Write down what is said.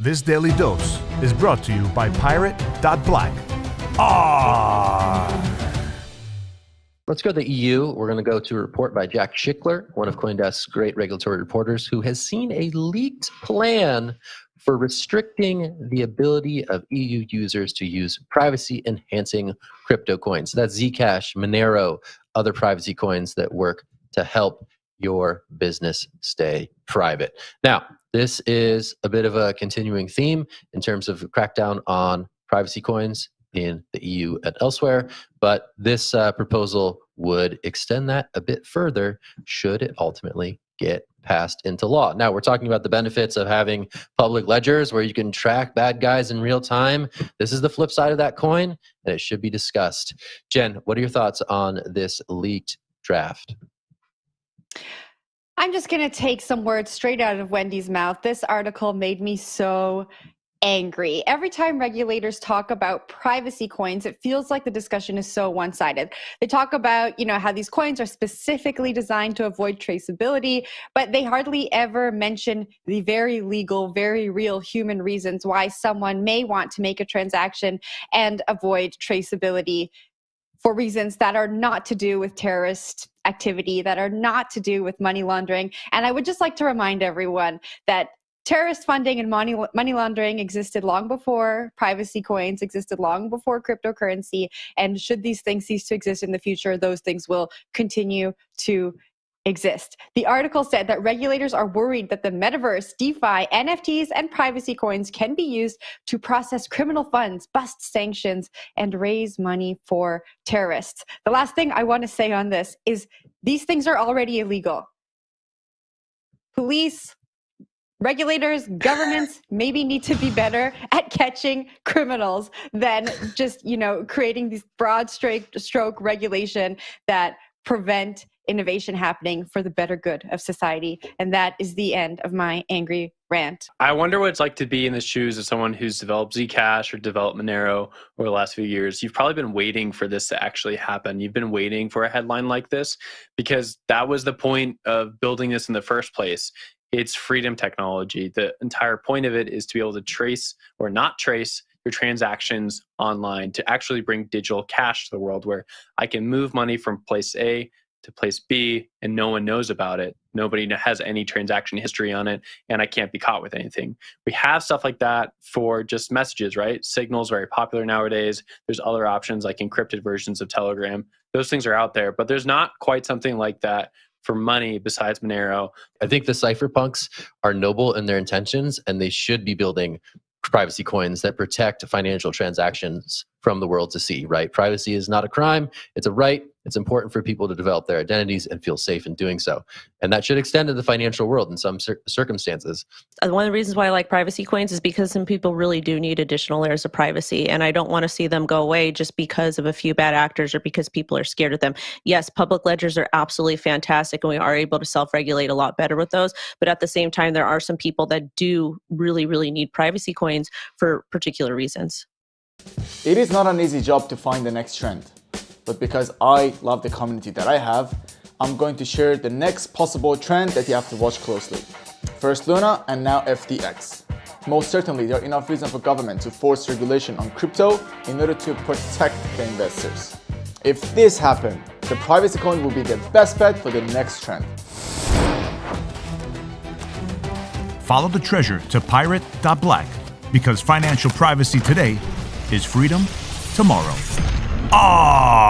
This daily dose is brought to you by Pirate.Black. ARRR! Let's go to the EU. We're going to go to a report by Jack Schickler, one of CoinDesk's great regulatory reporters, who has seen a leaked plan for restricting the ability of EU users to use privacy-enhancing crypto coins. So that's Zcash, Monero, other privacy coins that work to help your business stay private. Now, this is a bit of a continuing theme in terms of crackdown on privacy coins in the EU and elsewhere, but this proposal would extend that a bit further should it ultimately get passed into law. Now, we're talking about the benefits of having public ledgers where you can track bad guys in real time. This is the flip side of that coin, and it should be discussed. Jen, what are your thoughts on this leaked draft? I'm just going to take some words straight out of Wendy's mouth. This article made me so angry. Every time regulators talk about privacy coins, it feels like the discussion is so one-sided. They talk about, how these coins are specifically designed to avoid traceability, but they hardly ever mention the very legal, very real human reasons why someone may want to make a transaction and avoid traceability for reasons that are not to do with terrorist activity, that are not to do with money laundering. And I would just like to remind everyone that terrorist funding and money laundering existed long before privacy coins, existed long before cryptocurrency. And should these things cease to exist in the future, those things will continue to exist. The article said that regulators are worried that the metaverse, DeFi, NFTs, and privacy coins can be used to process criminal funds, bust sanctions, and raise money for terrorists. The last thing I want to say on this is these things are already illegal. Police, regulators, governments maybe need to be better at catching criminals than just, creating these broad stroke regulation that prevent innovation happening for the better good of society. And that is the end of my angry rant. I wonder what it's like to be in the shoes of someone who's developed Zcash or developed Monero over the last few years. You've probably been waiting for this to actually happen. You've been waiting for a headline like this because that was the point of building this in the first place. It's freedom technology. The entire point of it is to be able to trace or not trace your transactions online, to actually bring digital cash to the world where I can move money from place A to place B and no one knows about it. Nobody has any transaction history on it and I can't be caught with anything. We have stuff like that for just messages, right? Signal's very popular nowadays. There's other options like encrypted versions of Telegram. Those things are out there, but there's not quite something like that for money besides Monero. I think the cypherpunks are noble in their intentions and they should be building privacy coins that protect financial transactions from the world to see, right? Privacy is not a crime, it's a right. It's important for people to develop their identities and feel safe in doing so. And that should extend to the financial world in some circumstances. One of the reasons why I like privacy coins is because some people really do need additional layers of privacy. And I don't want to see them go away just because of a few bad actors or because people are scared of them. Yes, public ledgers are absolutely fantastic and we are able to self-regulate a lot better with those. But at the same time, there are some people that do really, really need privacy coins for particular reasons. It is not an easy job to find the next trend. But because I love the community that I have, I'm going to share the next possible trend that you have to watch closely. First Luna and now FTX. Most certainly, there are enough reasons for government to force regulation on crypto in order to protect the investors. If this happens, the privacy coin will be the best bet for the next trend. Follow the treasure to Pirate.Black because financial privacy today is freedom tomorrow. ARRR!